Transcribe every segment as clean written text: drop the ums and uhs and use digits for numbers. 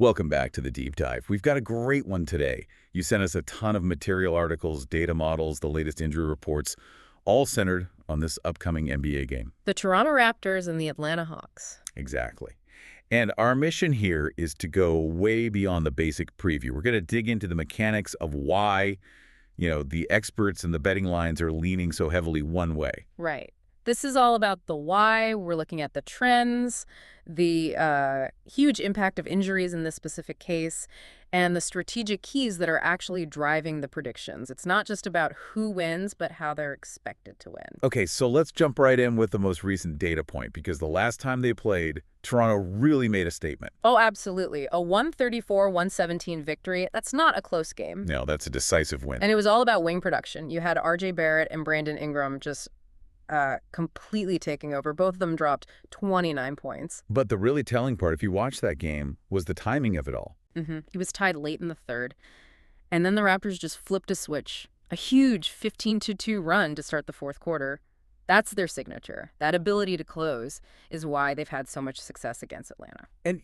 Welcome back to the Deep Dive. We've got a great one today. You sent us a ton of material articles, data models, the latest injury reports, all centered on this upcoming NBA game. The Toronto Raptors and the Atlanta Hawks. Exactly. And our mission here is to go way beyond the basic preview. We're going to dig into the mechanics of why, the experts and the betting lines are leaning so heavily one way. Right. This is all about the why. We're looking at the trends, the huge impact of injuries in this specific case, and the strategic keys that are actually driving the predictions. It's not just about who wins, but how they're expected to win. Okay, so let's jump right in with the most recent data point, because the last time they played, Toronto really made a statement. Oh, absolutely. A 134-117 victory. That's not a close game. No, that's a decisive win. And it was all about wing production. You had RJ Barrett and Brandon Ingram just completely taking over. Both of them dropped 29 points. But the really telling part, if you watch that game, was the timing of it all. He was tied late in the third. And then the Raptors just flipped a switch. A huge 15-2 run to start the fourth quarter. That's their signature. That ability to close is why they've had so much success against Atlanta. And,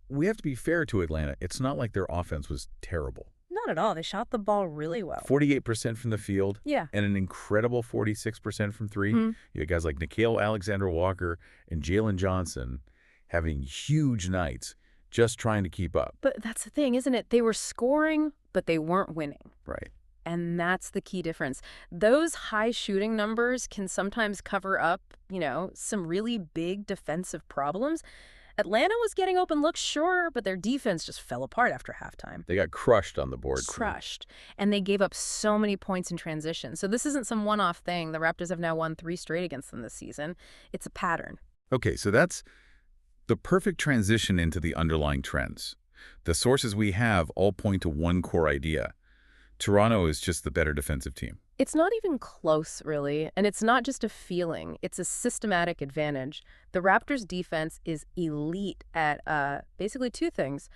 we have to be fair to Atlanta. It's not like their offense was terrible. Not at all. They shot the ball really well. 48% from the field. Yeah. And an incredible 46% from three. Mm-hmm. You had guys like Nickeil, Alexander-Walker, and Jalen Johnson having huge nights just trying to keep up. But that's the thing, isn't it? They were scoring, but they weren't winning. Right. And that's the key difference. Those high shooting numbers can sometimes cover up, some really big defensive problems. Atlanta was getting open looks, sure, but their defense just fell apart after halftime. They got crushed on the board. Crushed. And they gave up so many points in transition. So this isn't some one-off thing. The Raptors have now won 3 straight against them this season. It's a pattern. Okay, so that's the perfect transition into the underlying trends. The sources we have all point to one core idea. Toronto is just the better defensive team. It's not even close, really, and it's not just a feeling. It's a systematic advantage. The Raptors' defense is elite at basically 2 things: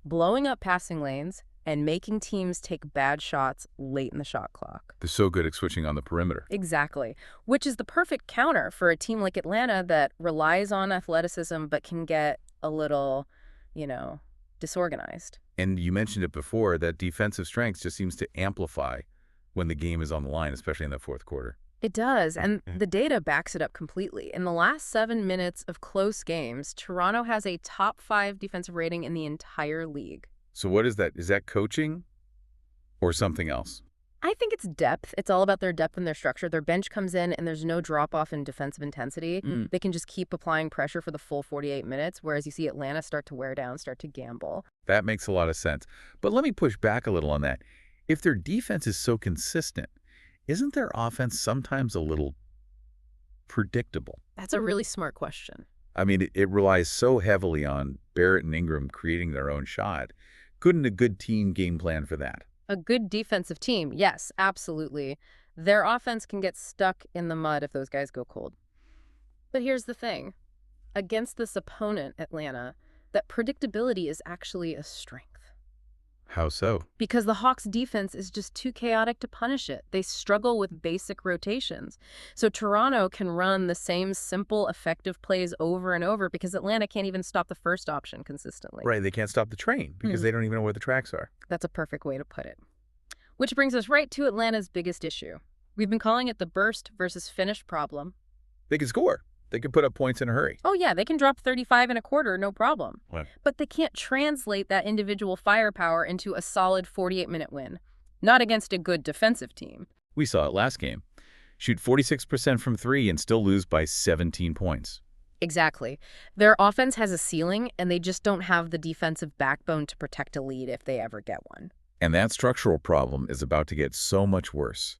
blowing up passing lanes and making teams take bad shots late in the shot clock. They're so good at switching on the perimeter. Exactly, which is the perfect counter for a team like Atlanta that relies on athleticism but can get a little, disorganized. And you mentioned it before, that defensive strength just seems to amplify when the game is on the line, especially in the fourth quarter. It does, and the data backs it up completely. In the last 7 minutes of close games, Toronto has a top 5 defensive rating in the entire league. So what is that? Is that coaching or something else? I think it's depth. It's all about their depth and their structure. Their bench comes in and there's no drop-off in defensive intensity. They can just keep applying pressure for the full 48 minutes, whereas you see Atlanta start to wear down, start to gamble. That makes a lot of sense. But let me push back a little on that. If their defense is so consistent, isn't their offense sometimes a little predictable? That's a really smart question. I mean, it relies so heavily on Barrett and Ingram creating their own shot. Couldn't a good team game plan for that? A good defensive team, yes, absolutely. Their offense can get stuck in the mud if those guys go cold. But here's the thing. Against this opponent, Atlanta, that predictability is actually a strength. How so? Because the Hawks' defense is just too chaotic to punish it. They struggle with basic rotations. So Toronto can run the same simple, effective plays over and over because Atlanta can't even stop the first option consistently. Right, they can't stop the train because they don't even know where the tracks are. That's a perfect way to put it. Which brings us right to Atlanta's biggest issue. We've been calling it the burst versus finish problem. They can score. They can put up points in a hurry. Oh, yeah, they can drop 35 in a quarter, no problem. What? But they can't translate that individual firepower into a solid 48-minute win. Not against a good defensive team. We saw it last game. Shoot 46% from 3 and still lose by 17 points. Exactly. Their offense has a ceiling, and they just don't have the defensive backbone to protect a lead if they ever get one. And that structural problem is about to get so much worse.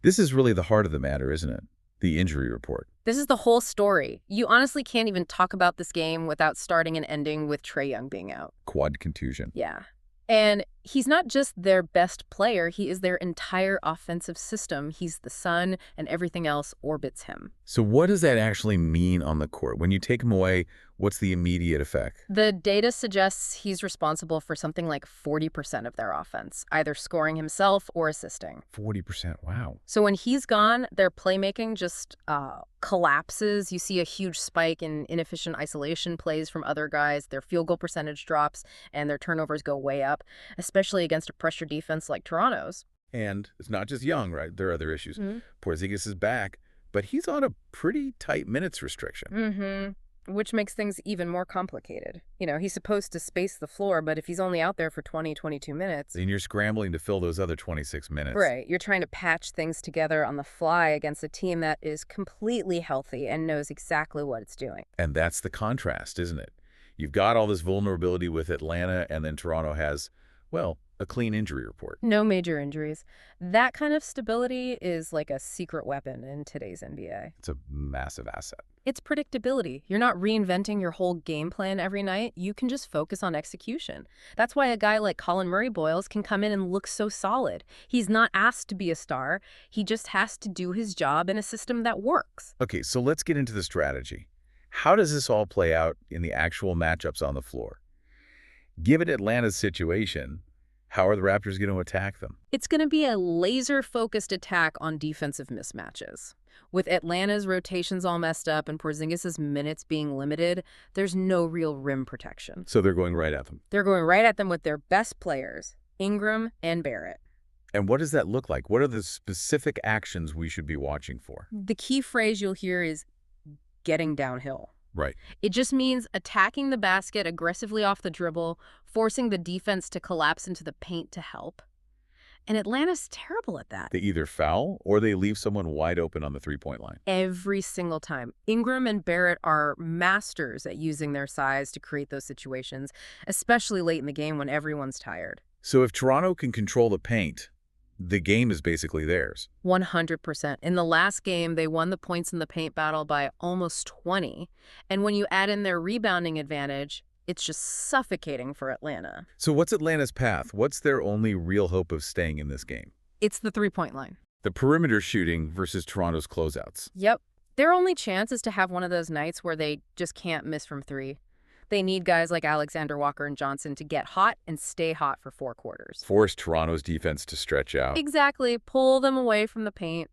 This is really the heart of the matter, isn't it? The injury report. This is the whole story. You honestly can't even talk about this game without starting and ending with Trae Young being out. Quad contusion. Yeah. And he's not just their best player, he is their entire offensive system. He's the sun, and everything else orbits him. So what does that actually mean on the court? When you take him away, What's the immediate effect? The data suggests he's responsible for something like 40% of their offense, either scoring himself or assisting. 40%, wow. So when he's gone, their playmaking just collapses. You see a huge spike in inefficient isolation plays from other guys. Their field goal percentage drops, and their turnovers go way up, especially against a pressure defense like Toronto's. And it's not just Young, right? There are other issues. Mm-hmm. Porzingis is back, but he's on a pretty tight minutes restriction. Which makes things even more complicated. You know, he's supposed to space the floor, but if he's only out there for 20, 22 minutes... Then you're scrambling to fill those other 26 minutes. Right. You're trying to patch things together on the fly against a team that is completely healthy and knows exactly what it's doing. And that's the contrast, isn't it? You've got all this vulnerability with Atlanta, and then Toronto has, well, a clean injury report. No major injuries. That kind of stability is like a secret weapon in today's NBA. It's a massive asset. It's predictability. You're not reinventing your whole game plan every night. You can just focus on execution. That's why a guy like Colin Murray-Boyles can come in and look so solid. He's not asked to be a star. He just has to do his job in a system that works. Okay, so let's get into the strategy. How does this all play out in the actual matchups on the floor? Given Atlanta's situation, how are the Raptors going to attack them? It's going to be a laser-focused attack on defensive mismatches. With Atlanta's rotations all messed up and Porzingis' minutes being limited, there's no real rim protection. So they're going right at them. They're going right at them with their best players, Ingram and Barrett. And what does that look like? What are the specific actions we should be watching for? The key phrase you'll hear is getting downhill. Right. It just means attacking the basket aggressively off the dribble, forcing the defense to collapse into the paint to help. And Atlanta's terrible at that. They either foul or they leave someone wide open on the three-point line. Every single time. Ingram and Barrett are masters at using their size to create those situations, especially late in the game when everyone's tired. So if Toronto can control the paint, the game is basically theirs. 100%. In the last game, they won the points in the paint battle by almost 20. And when you add in their rebounding advantage, it's just suffocating for Atlanta. So what's Atlanta's path? What's their only real hope of staying in this game? It's the three-point line. The perimeter shooting versus Toronto's closeouts. Yep. Their only chance is to have one of those nights where they just can't miss from three. They need guys like Alexander Walker and Johnson to get hot and stay hot for 4 quarters. Force Toronto's defense to stretch out. Exactly. Pull them away from the paint.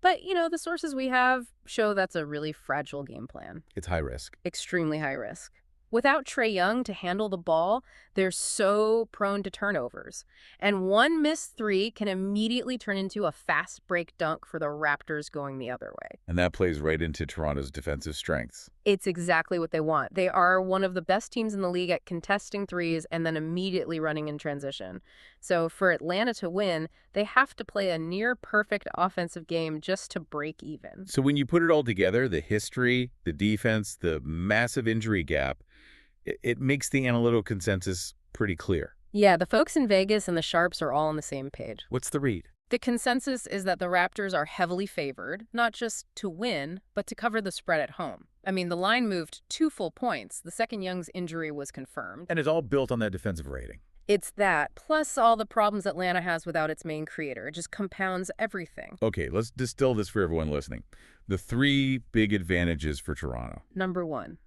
But, you know, the sources we have show that's a really fragile game plan. It's high risk. Extremely high risk. Without Trae Young to handle the ball, they're so prone to turnovers. And one missed three can immediately turn into a fast break dunk for the Raptors going the other way. And that plays right into Toronto's defensive strengths. It's exactly what they want. They are one of the best teams in the league at contesting threes and then immediately running in transition. So for Atlanta to win, they have to play a near-perfect offensive game just to break even. So when you put it all together, the history, the defense, the massive injury gap, it makes the analytical consensus pretty clear. Yeah, the folks in Vegas and the Sharps are all on the same page. What's the read? The consensus is that the Raptors are heavily favored, not just to win, but to cover the spread at home. I mean, the line moved 2 full points. The second Young's injury was confirmed. And it's all built on that defensive rating. It's that, plus all the problems Atlanta has without its main creator. It just compounds everything. Okay, let's distill this for everyone listening. The 3 big advantages for Toronto. Number 1,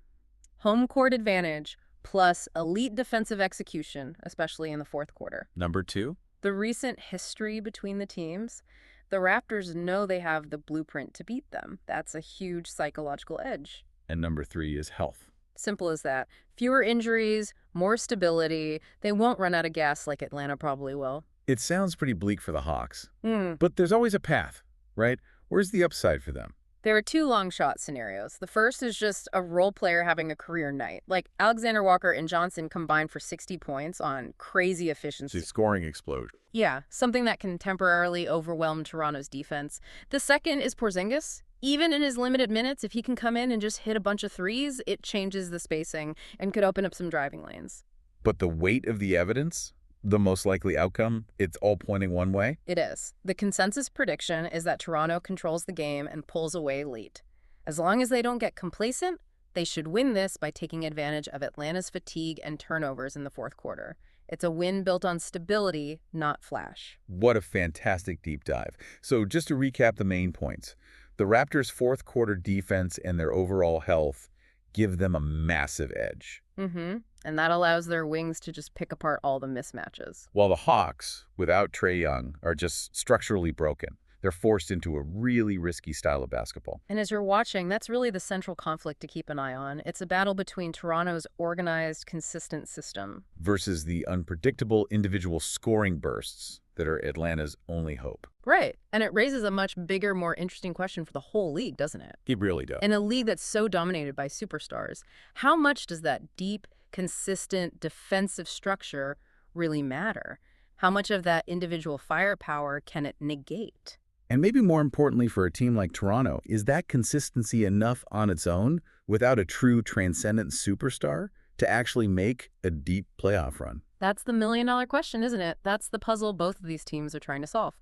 home court advantage plus elite defensive execution, especially in the fourth quarter. Number 2? The recent history between the teams. The Raptors know they have the blueprint to beat them. That's a huge psychological edge. And number 3 is health. Simple as that. Fewer injuries, more stability. They won't run out of gas like Atlanta probably will. It sounds pretty bleak for the Hawks. But there's always a path, right? Where's the upside for them? There are 2 long shot scenarios. The first is just a role player having a career night. Like Alexander Walker and Johnson combined for 60 points on crazy efficiency. It's a scoring explosion. Yeah, something that can temporarily overwhelm Toronto's defense. The second is Porzingis. Even in his limited minutes, if he can come in and just hit a bunch of threes, it changes the spacing and could open up some driving lanes. But the weight of the evidence, the most likely outcome, it's all pointing one way? It is. The consensus prediction is that Toronto controls the game and pulls away late. As long as they don't get complacent, they should win this by taking advantage of Atlanta's fatigue and turnovers in the fourth quarter. It's a win built on stability, not flash. What a fantastic deep dive. So just to recap the main points, the Raptors' fourth quarter defense and their overall health give them a massive edge. Mm-hmm. And that allows their wings to just pick apart all the mismatches. While the Hawks, without Trae Young, are just structurally broken. They're forced into a really risky style of basketball. And as you're watching, that's really the central conflict to keep an eye on. It's a battle between Toronto's organized, consistent system Versus the unpredictable individual scoring bursts that are Atlanta's only hope. Right. And it raises a much bigger, more interesting question for the whole league, doesn't it? It really does. In a league that's so dominated by superstars, how much does that deep, consistent defensive structure really matter? How much of that individual firepower can it negate? And maybe more importantly for a team like Toronto, is that consistency enough on its own without a true transcendent superstar to actually make a deep playoff run? That's the million-dollar question, isn't it? That's the puzzle both of these teams are trying to solve.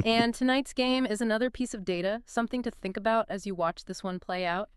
And tonight's game is another piece of data, something to think about as you watch this one play out.